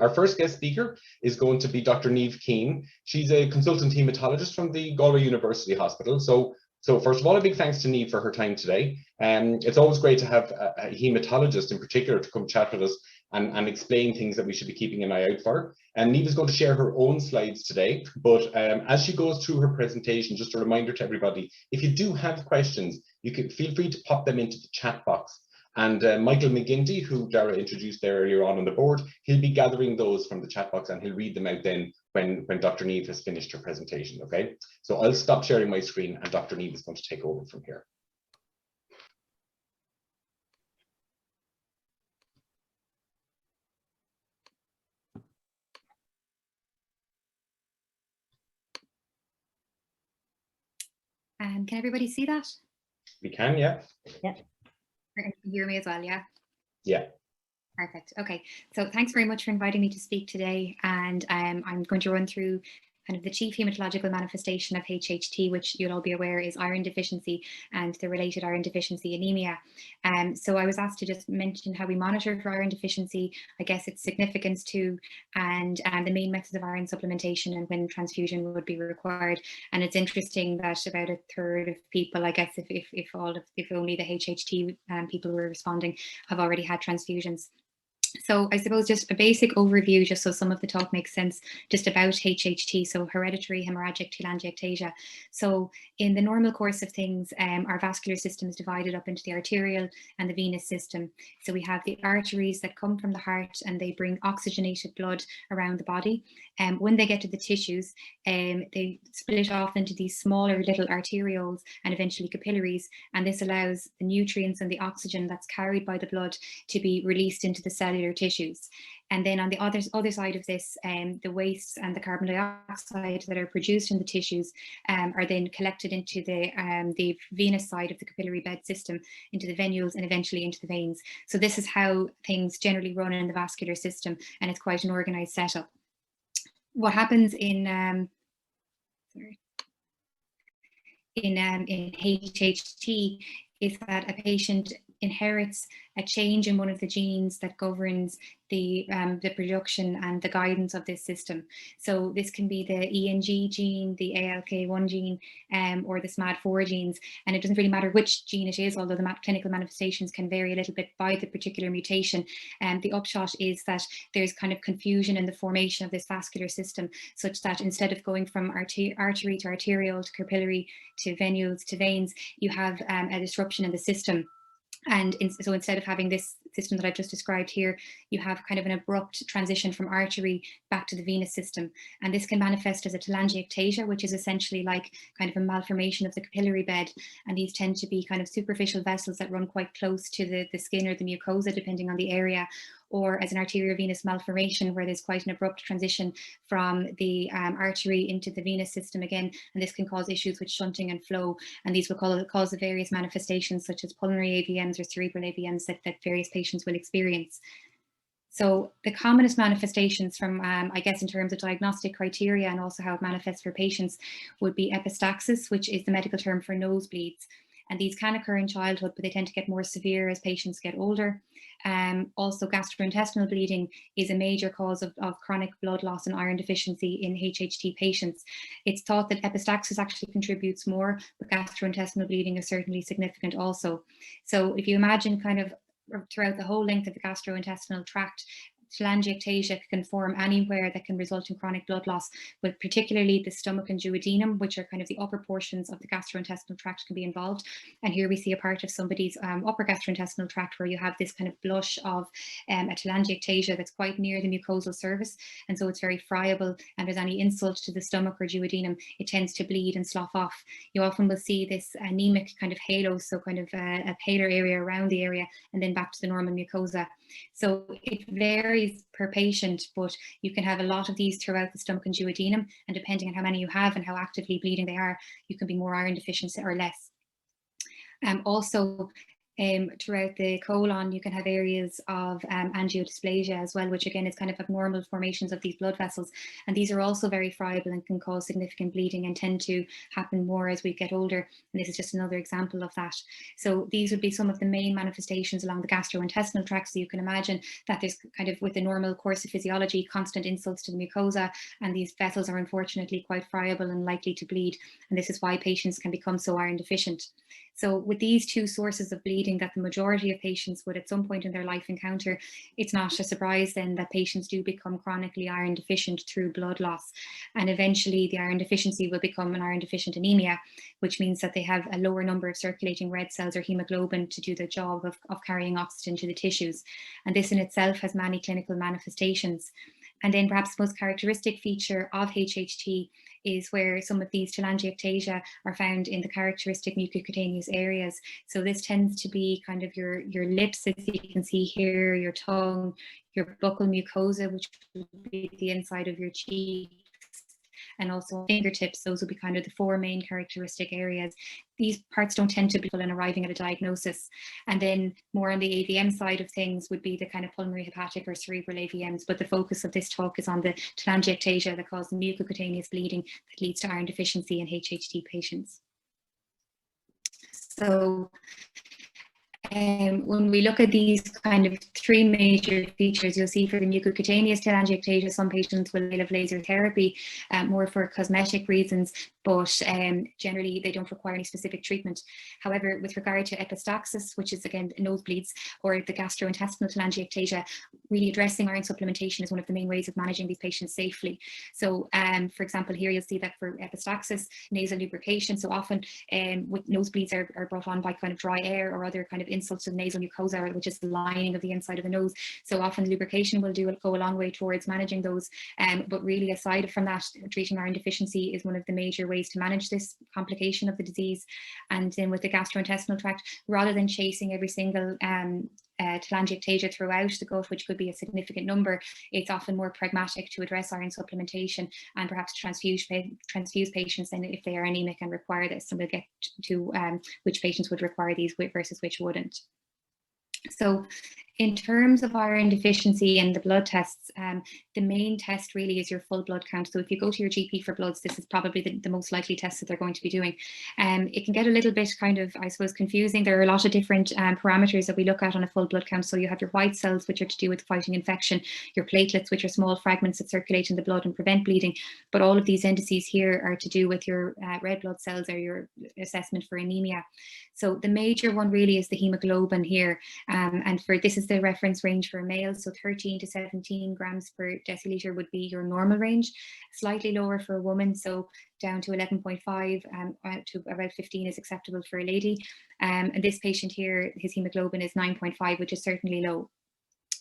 Our first guest speaker is going to be Dr. Niamh Keane. She's a consultant haematologist from the Galway University Hospital. So first of all, a big thanks to Niamh for her time today. It's always great to have a haematologist in particular to come chat with us and explain things that we should be keeping an eye out for. And Niamh is going to share her own slides today, but as she goes through her presentation, just a reminder to everybody, if you do have questions, you can feel free to pop them into the chat box. And Michael McGinty, who Dara introduced there earlier on the board, he'll be gathering those from the chat box and he'll read them out then when Dr. Niamh has finished her presentation, okay? So I'll stop sharing my screen and Dr. Niamh is going to take over from here. Can everybody see that? We can, yeah. Yeah. You can hear me as well, yeah? Yeah. Perfect. Okay. So thanks very much for inviting me to speak today. And I'm going to run through kind of the chief hematological manifestation of HHT, which you'll all be aware is iron deficiency and the related iron deficiency anemia. So I was asked to just mention how we monitor for iron deficiency, I guess its significance too, and the main methods of iron supplementation and when transfusion would be required. And it's interesting that about a third of people, I guess if only the HHT people who are responding have already had transfusions. So I suppose just a basic overview, just so some of the talk makes sense, just about HHT, so hereditary hemorrhagic telangiectasia. So in the normal course of things, our vascular system is divided up into the arterial and the venous system. So we have the arteries that come from the heart and they bring oxygenated blood around the body. When they get to the tissues, they split off into these smaller little arterioles and eventually capillaries, and this allows the nutrients and the oxygen that's carried by the blood to be released into the cellular tissues. And then on the other side of this, the wastes and the carbon dioxide that are produced in the tissues are then collected into the venous side of the capillary bed system, into the venules and eventually into the veins. So this is how things generally run in the vascular system, and it's quite an organized setup. What happens in HHT is that a patient inherits a change in one of the genes that governs the production and the guidance of this system. So this can be the ENG gene, the ALK1 gene, or the SMAD4 genes, and it doesn't really matter which gene it is, although the clinical manifestations can vary a little bit by the particular mutation. The upshot is that there's kind of confusion in the formation of this vascular system, such that instead of going from artery to arterial to capillary to venules to veins, you have a disruption in the system. And so instead of having this system that I've just described here, you have kind of an abrupt transition from artery back to the venous system. And this can manifest as a telangiectasia, which is essentially like kind of a malformation of the capillary bed. And these tend to be kind of superficial vessels that run quite close to the skin or the mucosa, depending on the area, or as an arteriovenous malformation where there's quite an abrupt transition from the artery into the venous system again, and this can cause issues with shunting and flow, and these will cause the various manifestations such as pulmonary AVMs or cerebral AVMs that various patients will experience. So the commonest manifestations from, I guess, in terms of diagnostic criteria and also how it manifests for patients would be epistaxis, which is the medical term for nosebleeds. And these can occur in childhood, but they tend to get more severe as patients get older. Also, gastrointestinal bleeding is a major cause of chronic blood loss and iron deficiency in HHT patients. It's thought that epistaxis actually contributes more, but gastrointestinal bleeding is certainly significant also. So if you imagine kind of throughout the whole length of the gastrointestinal tract, telangiectasia can form anywhere that can result in chronic blood loss, but particularly the stomach and duodenum, which are kind of the upper portions of the gastrointestinal tract, can be involved. And here we see a part of somebody's upper gastrointestinal tract where you have this kind of blush of a telangiectasia that's quite near the mucosal surface, and so it's very friable, and there's any insult to the stomach or duodenum, it tends to bleed and slough off. You often will see this anemic kind of halo, so kind of a paler area around the area and then back to the normal mucosa. So it varies per patient, but you can have a lot of these throughout the stomach and duodenum, and depending on how many you have and how actively bleeding they are, you can be more iron deficient or less. Also, throughout the colon, you can have areas of angiodysplasia as well, which again is kind of abnormal formations of these blood vessels. And these are also very friable and can cause significant bleeding and tend to happen more as we get older. And this is just another example of that. So these would be some of the main manifestations along the gastrointestinal tract. So you can imagine that there's kind of, with the normal course of physiology, constant insults to the mucosa, and these vessels are unfortunately quite friable and likely to bleed. And this is why patients can become so iron deficient. So with these two sources of bleeding that the majority of patients would at some point in their life encounter, it's not a surprise then that patients do become chronically iron deficient through blood loss. And eventually the iron deficiency will become an iron deficient anemia, which means that they have a lower number of circulating red cells or hemoglobin to do the job of carrying oxygen to the tissues. And this in itself has many clinical manifestations. And then perhaps the most characteristic feature of HHT is where some of these telangiectasia are found in the characteristic mucocutaneous areas. So this tends to be kind of your lips, as you can see here, your tongue, your buccal mucosa, which would be the inside of your cheeks, and also fingertips. Those will be kind of the four main characteristic areas. These parts don't tend to be in arriving at a diagnosis. And then more on the AVM side of things would be the kind of pulmonary hepatic or cerebral AVMs, but the focus of this talk is on the telangiectasia that cause mucocutaneous bleeding that leads to iron deficiency in HHT patients. So when we look at these kind of three major features, you'll see for the mucocutaneous telangiectasia, some patients will have laser therapy more for cosmetic reasons, but generally they don't require any specific treatment. However, with regard to epistaxis, which is again nosebleeds, or the gastrointestinal telangiectasia, really addressing iron supplementation is one of the main ways of managing these patients safely. So for example, here you'll see that for epistaxis, nasal lubrication, so often with nosebleeds are brought on by kind of dry air or other kind of insults to the nasal mucosa, which is the lining of the inside of the nose. So often lubrication will go a long way towards managing those. But really, aside from that, treating iron deficiency is one of the major ways to manage this complication of the disease. And then with the gastrointestinal tract, rather than chasing every single telangiectasia throughout the gut, which could be a significant number, it's often more pragmatic to address iron supplementation and perhaps transfuse patients then if they are anemic and require this. And we'll get to which patients would require these versus which wouldn't. So in terms of iron deficiency and the blood tests, the main test really is your full blood count. So if you go to your GP for bloods, this is probably the most likely test that they're going to be doing. It can get a little bit kind of, I suppose, confusing. There are a lot of different parameters that we look at on a full blood count. So you have your white cells, which are to do with fighting infection, your platelets, which are small fragments that circulate in the blood and prevent bleeding. But all of these indices here are to do with your red blood cells or your assessment for anemia. So the major one really is the hemoglobin here. And for this is the reference range for a male. So 13 to 17 grams per deciliter would be your normal range, slightly lower for a woman. So down to 11.5 to about 15 is acceptable for a lady. And this patient here, his hemoglobin is 9.5, which is certainly low.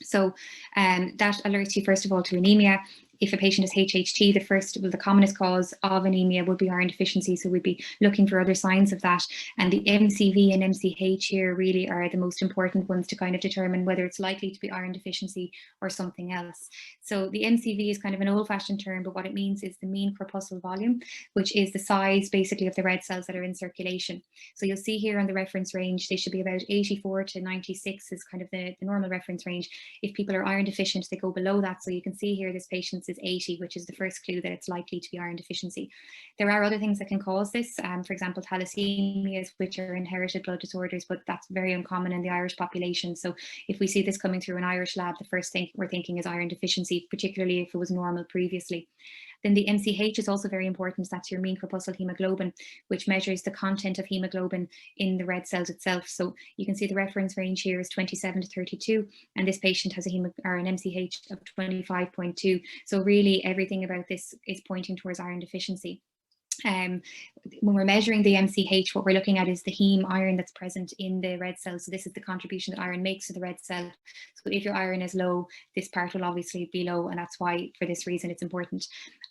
So that alerts you first of all to anemia. If a patient has HHT, the commonest cause of anemia would be iron deficiency. So we'd be looking for other signs of that. And the MCV and MCH here really are the most important ones to kind of determine whether it's likely to be iron deficiency or something else. So the MCV is kind of an old-fashioned term, but what it means is the mean corpuscle volume, which is the size basically of the red cells that are in circulation. So you'll see here on the reference range, they should be about 84 to 96 is kind of the normal reference range. If people are iron deficient, they go below that. So you can see here this patient's is 80, which is the first clue that it's likely to be iron deficiency. There are other things that can cause this, for example, thalassemias, which are inherited blood disorders, but that's very uncommon in the Irish population. So if we see this coming through an Irish lab, the first thing we're thinking is iron deficiency, particularly if it was normal previously. Then the MCH is also very important. That's your mean corpuscle hemoglobin, which measures the content of hemoglobin in the red cells itself. So you can see the reference range here is 27 to 32, and this patient has an MCH of 25.2. So really everything about this is pointing towards iron deficiency. When we're measuring the MCH, what we're looking at is the heme iron that's present in the red cell. So this is the contribution that iron makes to the red cell. So if your iron is low, this part will obviously be low, and that's why, for this reason, it's important.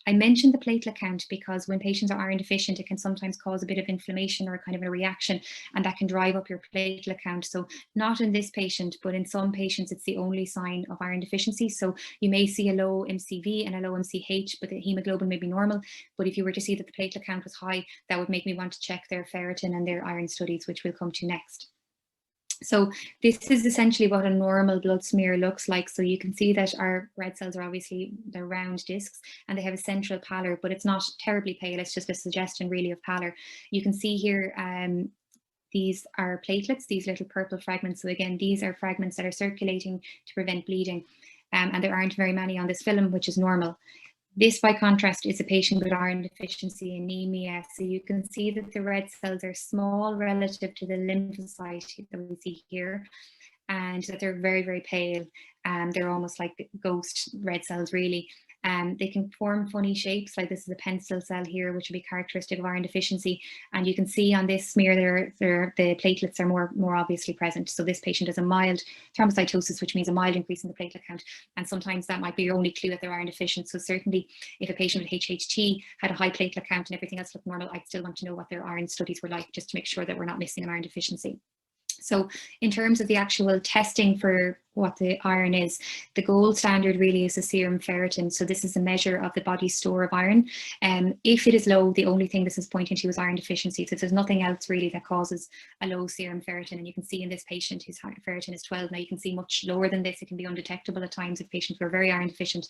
I mentioned the platelet count because when patients are iron deficient, it can sometimes cause a bit of inflammation or kind of a reaction, and that can drive up your platelet count. So not in this patient, but in some patients, it's the only sign of iron deficiency. So you may see a low MCV and a low MCH, but the hemoglobin may be normal. But if you were to see that the platelet count was high, that would make me want to check their ferritin and their iron studies, which we'll come to next. So this is essentially what a normal blood smear looks like. So you can see that our red cells are obviously, they're round discs and they have a central pallor, but it's not terribly pale. It's just a suggestion really of pallor. You can see here, these are platelets, these little purple fragments. So again, these are fragments that are circulating to prevent bleeding. And there aren't very many on this film, which is normal. This, by contrast, is a patient with iron deficiency anemia. So you can see that the red cells are small relative to the lymphocyte that we see here, and that they're very, very pale. They're almost like ghost red cells, really. They can form funny shapes, like this is a pencil cell here, which would be characteristic of iron deficiency. And you can see on this smear, the platelets are more obviously present. So this patient has a mild thrombocytosis, which means a mild increase in the platelet count. And sometimes that might be your only clue that they're iron deficient. So certainly if a patient with HHT had a high platelet count and everything else looked normal, I'd still want to know what their iron studies were like, just to make sure that we're not missing an iron deficiency. So in terms of the actual testing for what the iron is, the gold standard really is the serum ferritin. So this is a measure of the body's store of iron. If it is low, the only thing this is pointing to is iron deficiency. So there's nothing else really that causes a low serum ferritin. And you can see in this patient whose ferritin is 12. Now you can see much lower than this. It can be undetectable at times if patients were very iron deficient.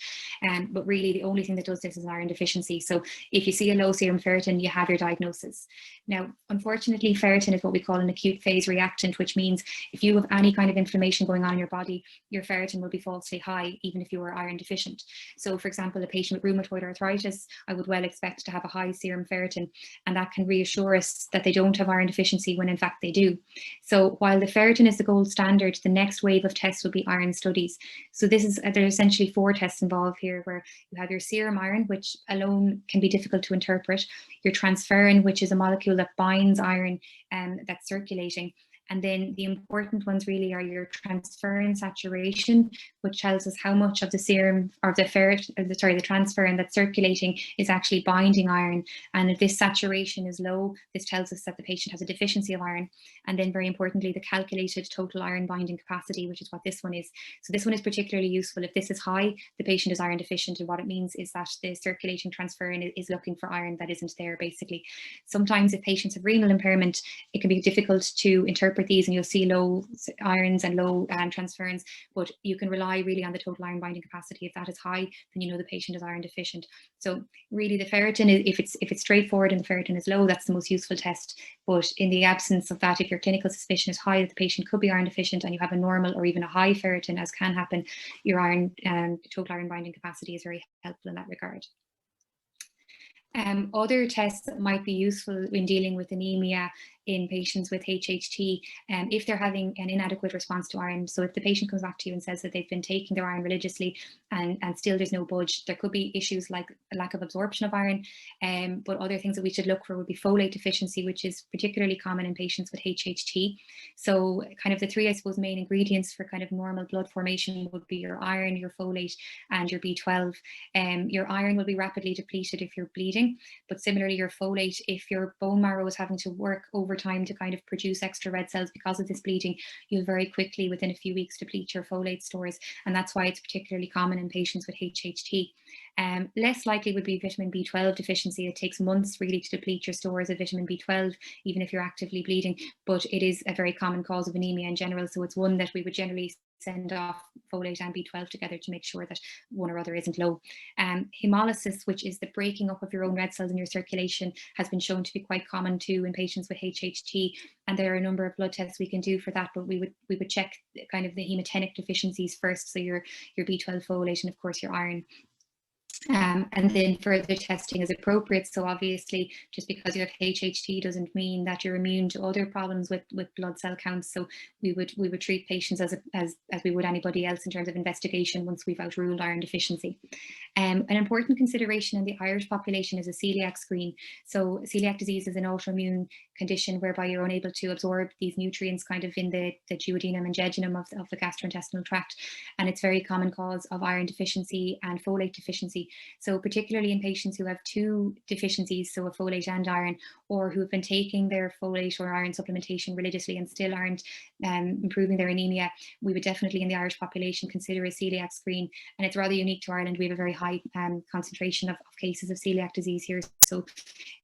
But really the only thing that does this is iron deficiency. So if you see a low serum ferritin, you have your diagnosis. Now, unfortunately, ferritin is what we call an acute phase reactant, which means if you have any kind of inflammation going on in your body, your ferritin will be falsely high, even if you are iron deficient. So for example, a patient with rheumatoid arthritis, I would well expect to have a high serum ferritin, and that can reassure us that they don't have iron deficiency when in fact they do. So while the ferritin is the gold standard, the next wave of tests will be iron studies. So there's essentially 4 tests involved here, where you have your serum iron, which alone can be difficult to interpret, your transferrin, which is a molecule that binds iron that's circulating. And then the important ones really are your transferrin saturation, which tells us how much of the serum or the transferrin that's circulating is actually binding iron. And if this saturation is low, this tells us that the patient has a deficiency of iron. And then very importantly, the calculated total iron binding capacity, which is what this one is. So this one is particularly useful. If this is high, the patient is iron deficient. And what it means is that the circulating transferrin is looking for iron that isn't there, basically. Sometimes if patients have renal impairment, it can be difficult to interpret these, and you'll see low irons and low transferrins, but you can rely really on the total iron binding capacity. If that is high, then you know the patient is iron deficient. So really the ferritin, if it's straightforward and the ferritin is low, that's the most useful test. But in the absence of that, if your clinical suspicion is high that the patient could be iron deficient and you have a normal or even a high ferritin, as can happen, your total iron binding capacity is very helpful in that regard. Other tests that might be useful in dealing with anemia in patients with HHT, if they're having an inadequate response to iron. So if the patient comes back to you and says that they've been taking their iron religiously and still there's no budge, there could be issues like a lack of absorption of iron. But other things that we should look for would be folate deficiency, which is particularly common in patients with HHT. So kind of the 3, I suppose, main ingredients for kind of normal blood formation would be your iron, your folate, and your B12. Your iron will be rapidly depleted if you're bleeding, but similarly your folate, if your bone marrow is having to work over time to kind of produce extra red cells because of this bleeding, you'll very quickly within a few weeks deplete your folate stores, and that's why it's particularly common in patients with HHT. Less likely would be vitamin B12 deficiency. It takes months really to deplete your stores of vitamin B12, even if you're actively bleeding, but it is a very common cause of anemia in general, so it's one that we would generally send off folate and B12 together to make sure that one or other isn't low. Hemolysis, which is the breaking up of your own red cells in your circulation, has been shown to be quite common too in patients with HHT, and there are a number of blood tests we can do for that, but we would check kind of the hematinic deficiencies first, so your B12, folate, and of course your iron. And then further testing is appropriate. So obviously, just because you have HHT doesn't mean that you're immune to other problems with blood cell counts. So we would treat patients as we would anybody else in terms of investigation once we've outruled iron deficiency. An important consideration in the Irish population is a celiac screen. So celiac disease is an autoimmune condition whereby you're unable to absorb these nutrients kind of in the duodenum and jejunum of the gastrointestinal tract, and it's a very common cause of iron deficiency and folate deficiency. So particularly in patients who have two deficiencies, so a folate and iron, or who have been taking their folate or iron supplementation religiously and still aren't improving their anemia, we would definitely in the Irish population consider a celiac screen. And it's rather unique to Ireland. We have a very high concentration of cases of celiac disease here. So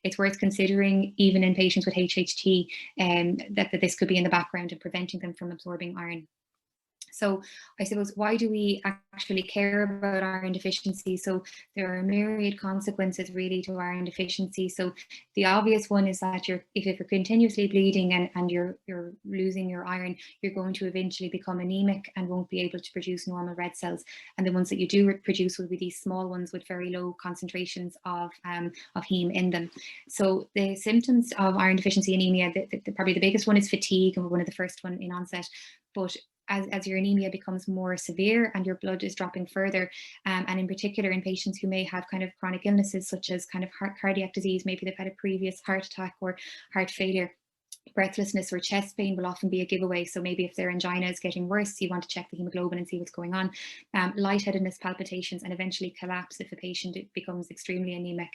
it's worth considering, even in patients with HHT, that this could be in the background and preventing them from absorbing iron. So I suppose, why do we actually care about iron deficiency? So there are myriad consequences really to iron deficiency. So the obvious one is that if you're continuously bleeding and you're losing your iron, you're going to eventually become anemic and won't be able to produce normal red cells. And the ones that you do produce will be these small ones with very low concentrations of heme in them. So the symptoms of iron deficiency anemia, probably the biggest one is fatigue, and one of the first one in onset. But as your anemia becomes more severe and your blood is dropping further, and in particular in patients who may have kind of chronic illnesses such as kind of cardiac disease, maybe they've had a previous heart attack or heart failure, breathlessness or chest pain will often be a giveaway. So maybe if their angina is getting worse, you want to check the hemoglobin and see what's going on. Lightheadedness, palpitations, and eventually collapse if a patient becomes extremely anemic.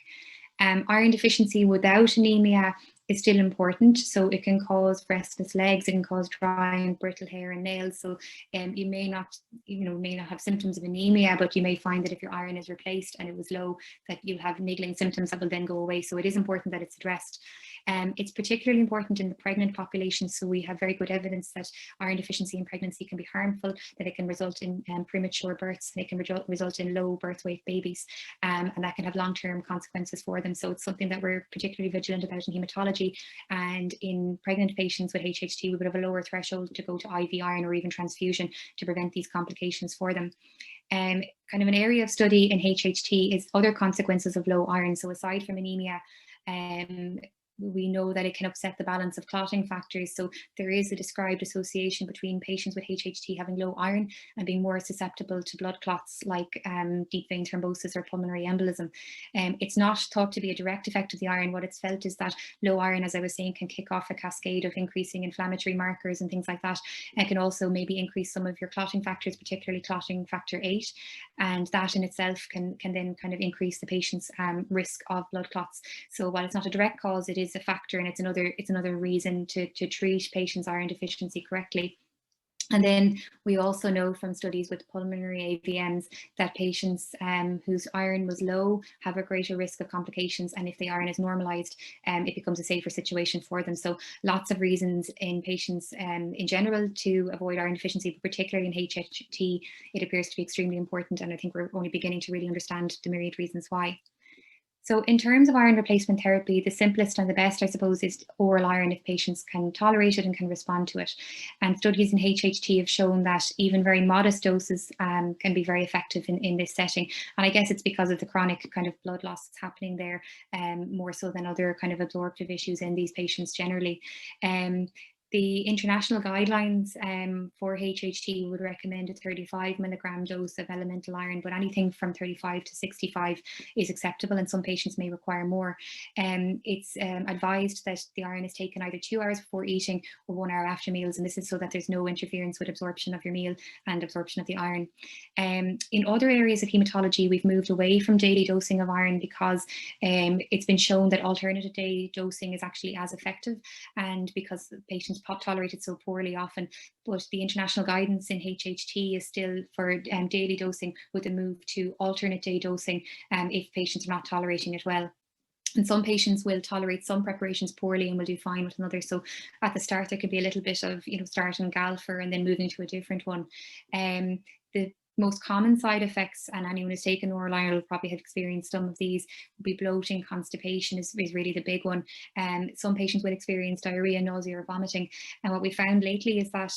Iron deficiency without anemia is still important. So it can cause restless legs, it can cause dry and brittle hair and nails. So you may not have symptoms of anemia, but you may find that if your iron is replaced and it was low, that you'll have niggling symptoms that will then go away. So it is important that it's addressed. It's particularly important in the pregnant population. So we have very good evidence that iron deficiency in pregnancy can be harmful, that it can result in premature births, and it can result in low birth weight babies, and that can have long-term consequences for them. So it's something that we're particularly vigilant about in haematology. And in pregnant patients with HHT, we would have a lower threshold to go to IV iron or even transfusion to prevent these complications for them. Kind of an area of study in HHT is other consequences of low iron. So aside from anemia, we know that it can upset the balance of clotting factors. So there is a described association between patients with HHT having low iron and being more susceptible to blood clots like deep vein thrombosis or pulmonary embolism. It's not thought to be a direct effect of the iron. What it's felt is that low iron, as I was saying, can kick off a cascade of increasing inflammatory markers and things like that. It can also maybe increase some of your clotting factors, particularly clotting factor 8. And that in itself can then kind of increase the patient's risk of blood clots. So while it's not a direct cause, it is a factor, and it's another reason to treat patients' iron deficiency correctly. And then we also know from studies with pulmonary AVMs that patients whose iron was low have a greater risk of complications, and if the iron is normalized, it becomes a safer situation for them. So lots of reasons in patients in general to avoid iron deficiency, but particularly in HHT, it appears to be extremely important, and I think we're only beginning to really understand the myriad reasons why. So in terms of iron replacement therapy, the simplest and the best, I suppose, is oral iron if patients can tolerate it and can respond to it. And studies in HHT have shown that even very modest doses can be very effective in this setting. And I guess it's because of the chronic kind of blood loss that's happening there, more so than other kind of absorptive issues in these patients generally. The international guidelines for HHT would recommend a 35 milligram dose of elemental iron, but anything from 35 to 65 is acceptable, and some patients may require more. It's advised that the iron is taken either 2 hours before eating or 1 hour after meals, and this is so that there's no interference with absorption of your meal and absorption of the iron. In other areas of haematology, we've moved away from daily dosing of iron because it's been shown that alternative day dosing is actually as effective, and because patients tolerate it so poorly often. But the international guidance in HHT is still for daily dosing with a move to alternate day dosing if patients are not tolerating it well. And some patients will tolerate some preparations poorly and will do fine with another. So at the start, there could be a little bit of, starting Galfer and then moving to a different one. The most common side effects, and anyone who's taken oral iron will probably have experienced some of these, will be bloating, constipation is really the big one. Some patients will experience diarrhea, nausea, or vomiting. And what we found lately is that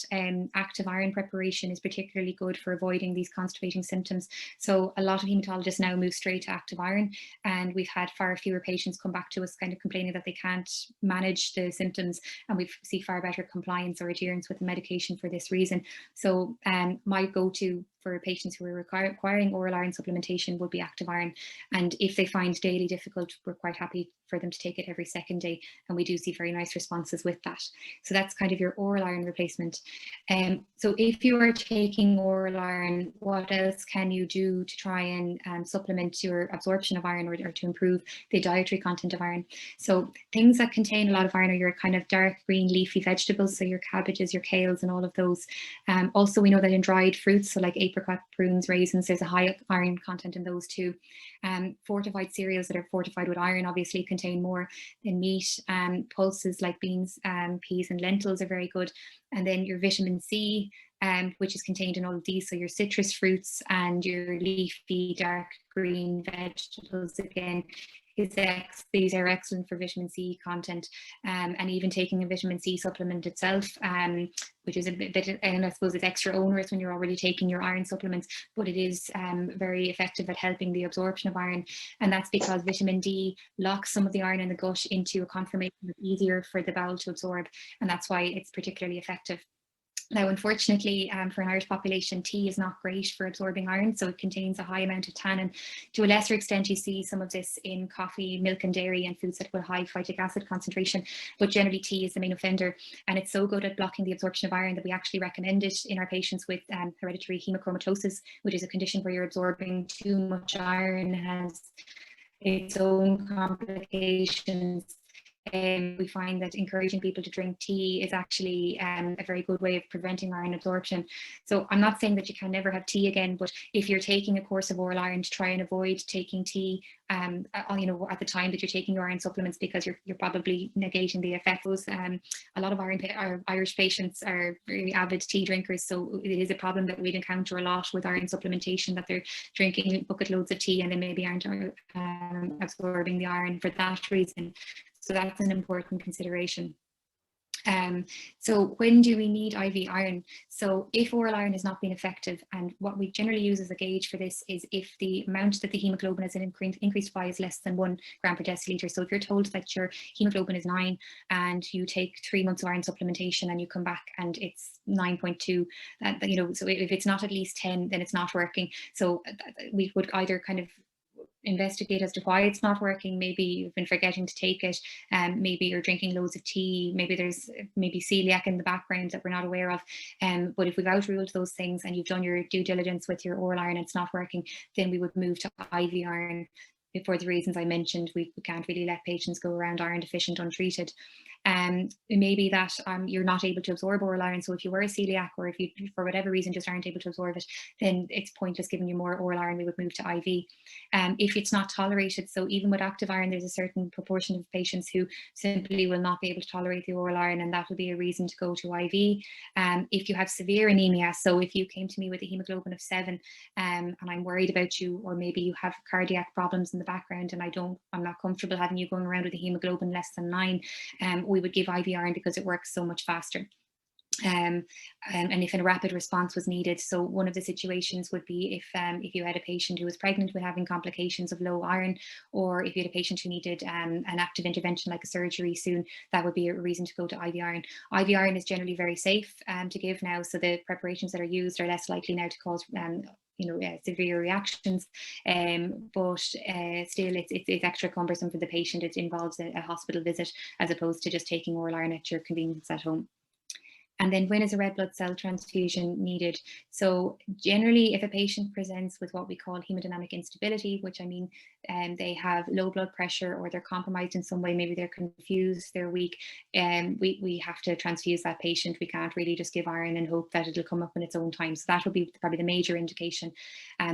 active iron preparation is particularly good for avoiding these constipating symptoms. So a lot of haematologists now move straight to active iron, and we've had far fewer patients come back to us kind of complaining that they can't manage the symptoms, and we see far better compliance or adherence with the medication for this reason. So my go-to for patients who are requiring oral iron supplementation would be active iron. And if they find daily difficult, we're quite happy for them to take it every second day. And we do see very nice responses with that. So that's kind of your oral iron replacement. So if you are taking oral iron, what else can you do to try and supplement your absorption of iron, or to improve the dietary content of iron? So things that contain a lot of iron are your kind of dark green leafy vegetables, so your cabbages, your kales, and all of those. Also, we know that in dried fruits, so like apricot, prunes, raisins, there's a high iron content in those too. Fortified cereals that are fortified with iron obviously contain more than meat. Pulses like beans, peas, and lentils are very good. And then your vitamin C, which is contained in all of these, so your citrus fruits and your leafy dark green vegetables, again, these are excellent for vitamin C content, and even taking a vitamin C supplement itself, which is a bit, and I suppose it's extra onerous when you're already taking your iron supplements, but it is very effective at helping the absorption of iron. And that's because vitamin D locks some of the iron in the gut into a conformation that's easier for the bowel to absorb, and that's why it's particularly effective. Now, unfortunately, for an Irish population, tea is not great for absorbing iron, so it contains a high amount of tannin. To a lesser extent, you see some of this in coffee, milk and dairy, and foods that have high phytic acid concentration, but generally tea is the main offender, and it's so good at blocking the absorption of iron that we actually recommend it in our patients with hereditary hemochromatosis, which is a condition where you're absorbing too much iron, has its own complications. We find that encouraging people to drink tea is actually a very good way of preventing iron absorption. So I'm not saying that you can never have tea again, but if you're taking a course of oral iron, to try and avoid taking tea at the time that you're taking your iron supplements, because you're probably negating the effects. A lot of Irish patients are very avid tea drinkers, so it is a problem that we'd encounter a lot with iron supplementation, that they're drinking bucket loads of tea and they maybe aren't absorbing the iron for that reason. So that's an important consideration. So when do we need IV iron? So if oral iron has not been effective, and what we generally use as a gauge for this is if the amount that the hemoglobin has increased by is less than 1 gram per deciliter. So if you're told that your hemoglobin is 9 and you take 3 months of iron supplementation and you come back and it's 9.2, so if it's not at least 10, then it's not working. So we would either kind of investigate as to why it's not working. Maybe you've been forgetting to take it, maybe you're drinking loads of tea, maybe there's celiac in the background that we're not aware of. But if we've outruled those things and you've done your due diligence with your oral iron and it's not working, then we would move to IV iron. For the reasons I mentioned, we can't really let patients go around iron deficient untreated. It may be that you're not able to absorb oral iron. So if you were a celiac, or if you, for whatever reason, just aren't able to absorb it, then it's pointless giving you more oral iron. We would move to IV. If it's not tolerated, so even with active iron, there's a certain proportion of patients who simply will not be able to tolerate the oral iron, and that would be a reason to go to IV. If you have severe anemia, so if you came to me with a hemoglobin of 7, and I'm worried about you, or maybe you have cardiac problems in the background and I'm not comfortable having you going around with a hemoglobin less than 9, we would give IV iron because it works so much faster. And if a rapid response was needed. So one of the situations would be if you had a patient who was pregnant with having complications of low iron, or if you had a patient who needed an active intervention like a surgery soon, that would be a reason to go to IV iron. IV iron is generally very safe to give now, so the preparations that are used are less likely now to cause severe reactions, but still it's extra cumbersome for the patient. It involves a hospital visit as opposed to just taking oral iron at your convenience at home. And then when is a red blood cell transfusion needed? So generally, if a patient presents with what we call hemodynamic instability, which I mean they have low blood pressure or they're compromised in some way, maybe they're confused, they're weak, we have to transfuse that patient. We can't really just give iron and hope that it'll come up in its own time. So that would be probably the major indication.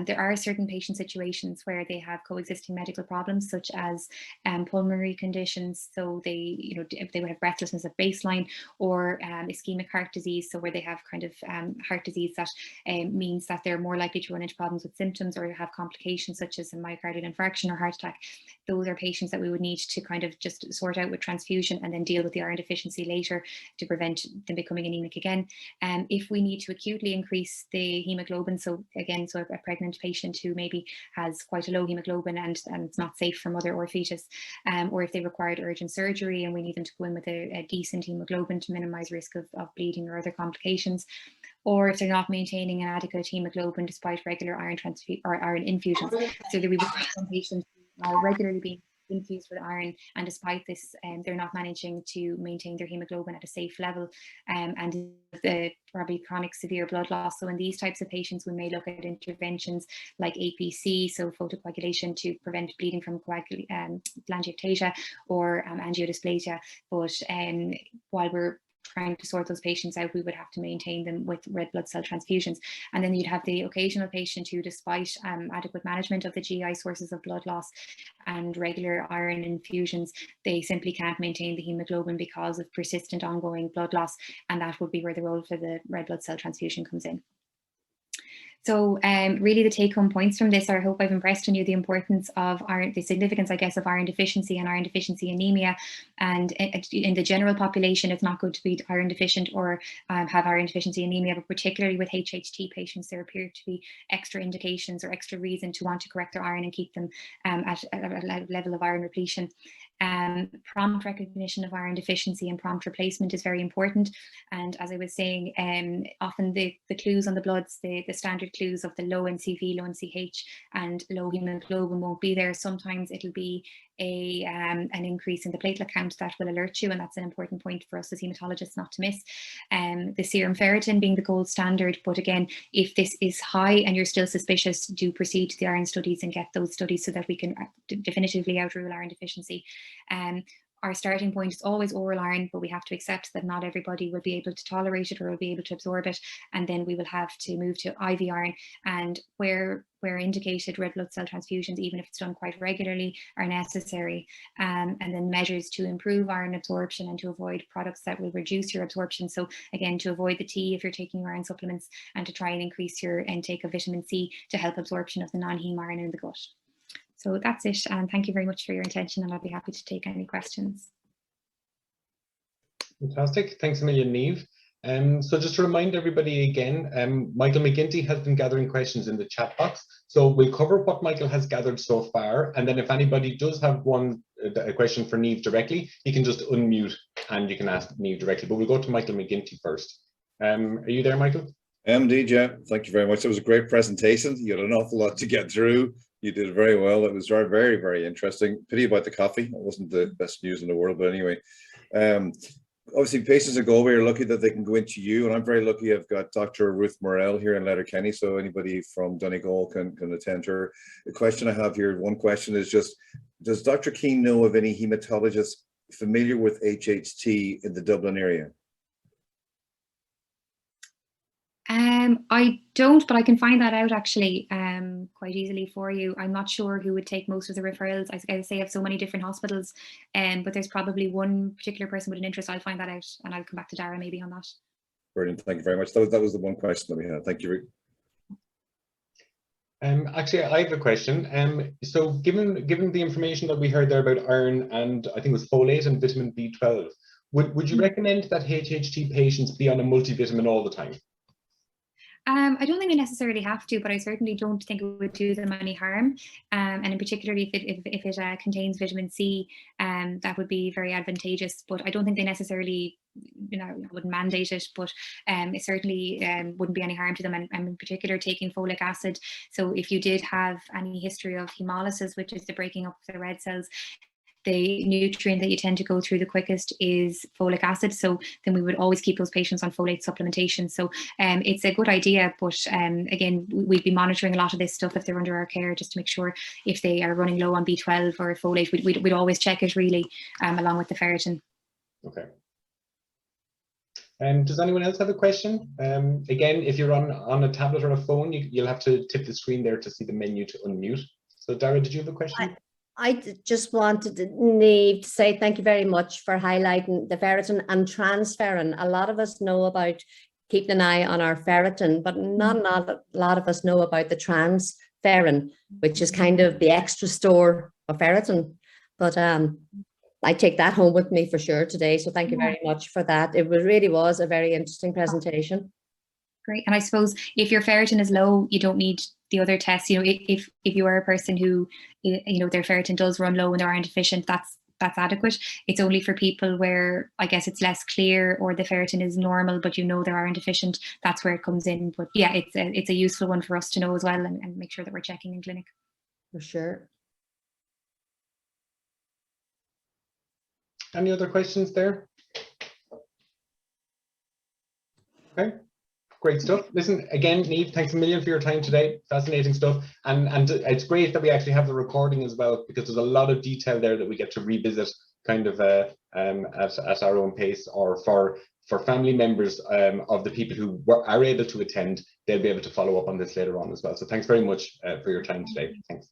There are certain patient situations where they have coexisting medical problems, such as pulmonary conditions. So they would have breathlessness at baseline, or ischemic heart disease, so where they have kind of heart disease that means that they're more likely to run into problems with symptoms or have complications such as a myocardial infarction or heart attack. Those are patients that we would need to kind of just sort out with transfusion and then deal with the iron deficiency later to prevent them becoming anemic again. If we need to acutely increase the hemoglobin, so again, so a pregnant patient who maybe has quite a low hemoglobin and it's not safe for mother or fetus, or if they required urgent surgery and we need them to go in with a decent hemoglobin to minimize risk of bleeding or other complications, or if they're not maintaining an adequate hemoglobin despite regular iron or iron infusions. So there will be some patients who are regularly being infused with iron, and despite this, they're not managing to maintain their hemoglobin at a safe level, and the probably chronic severe blood loss. So in these types of patients, we may look at interventions like APC, so photocoagulation to prevent bleeding from telangiectasia, or angiodysplasia. But while we're trying to sort those patients out, we would have to maintain them with red blood cell transfusions. And then you'd have the occasional patient who, despite adequate management of the GI sources of blood loss and regular iron infusions, they simply can't maintain the hemoglobin because of persistent ongoing blood loss, and that would be where the role for the red blood cell transfusion comes in. So really the take-home points from this are, I hope I've impressed on you the importance of the significance, I guess, of iron deficiency and iron deficiency anemia. And in the general population, it's not good to be iron deficient or have iron deficiency anemia, but particularly with HHT patients, there appear to be extra indications or extra reason to want to correct their iron and keep them at a level of iron repletion. Prompt recognition of iron deficiency and prompt replacement is very important. And as I was saying, often the clues on the bloods, the standard clues of the low NCV, low NCH, and low hemoglobin won't be there. Sometimes it'll be an increase in the platelet count that will alert you, and that's an important point for us as haematologists not to miss. The serum ferritin being the gold standard, but again, if this is high and you're still suspicious, do proceed to the iron studies and get those studies so that we can definitively outrule iron deficiency. Our starting point is always oral iron, but we have to accept that not everybody will be able to tolerate it or will be able to absorb it, and then we will have to move to IV iron. And where indicated, red blood cell transfusions, even if it's done quite regularly, are necessary. And then measures to improve iron absorption and to avoid products that will reduce your absorption. So again, to avoid the tea if you're taking iron supplements, and to try and increase your intake of vitamin C to help absorption of the non-heme iron in the gut. So that's it, and thank you very much for your attention, and I'll be happy to take any questions. Fantastic, thanks a million, Niamh. So just to remind everybody again, Michael McGinty has been gathering questions in the chat box. So we'll cover what Michael has gathered so far, and then if anybody does have a question for Niamh directly, you can just unmute and you can ask Niamh directly. But we'll go to Michael McGinty first. Are you there, Michael? Indeed, yeah. Thank you very much. It was a great presentation. You had an awful lot to get through. You did very well. It was very, very, very interesting. Pity about the coffee. It wasn't the best news in the world, but anyway. Obviously, patients at Galway are lucky that they can go into you, and I'm very lucky I've got Dr. Ruth Morrell here in Letterkenny, so anybody from Donegal can attend her. The question I have here, one question is just, does Dr. Keane know of any haematologists familiar with HHT in the Dublin area? I don't, but I can find that out actually quite easily for you. I'm not sure who would take most of the referrals. I say I have so many different hospitals, but there's probably one particular person with an interest. I'll find that out and I'll come back to Dara maybe on that. Brilliant, thank you very much. That was the one question that we had. Thank you. Actually, I have a question. So given the information that we heard there about iron and I think it was folate and vitamin B12, would you recommend that HHT patients be on a multivitamin all the time? I don't think they necessarily have to, but I certainly don't think it would do them any harm. And in particular, if it contains vitamin C, that would be very advantageous. But I don't think they necessarily, I wouldn't mandate it, but it certainly wouldn't be any harm to them. And in particular, taking folic acid. So if you did have any history of hemolysis, which is the breaking up of the red cells, the nutrient that you tend to go through the quickest is folic acid. So then we would always keep those patients on folate supplementation. So it's a good idea, but again, we'd be monitoring a lot of this stuff if they're under our care, just to make sure if they are running low on B12 or folate, we'd always check it really, along with the ferritin. Okay. Does anyone else have a question? Again, if you're on a tablet or a phone, you'll have to tip the screen there to see the menu to unmute. So Dara, did you have a question? I just wanted Niamh to say thank you very much for highlighting the ferritin and transferrin. A lot of us know about keeping an eye on our ferritin, but not a lot of us know about the transferrin, which is kind of the extra store of ferritin. But I take that home with me for sure today. So thank you very much for that. It really was a very interesting presentation. Great. And I suppose if your ferritin is low, you don't need the other tests. If you are a person who, their ferritin does run low and they're iron deficient, that's that's adequate. It's only for people where I guess it's less clear, or the ferritin is normal but you know there are deficient, that's where it comes in. But yeah, it's a useful one for us to know as well, and make sure that we're checking in clinic. For sure. Any other questions there? Okay, great stuff. Listen, again, Niamh, thanks a million for your time today. Fascinating stuff. And it's great that we actually have the recording as well, because there's a lot of detail there that we get to revisit kind of at our own pace, or for family members of the people who are able to attend, they'll be able to follow up on this later on as well. So thanks very much for your time today. Thanks.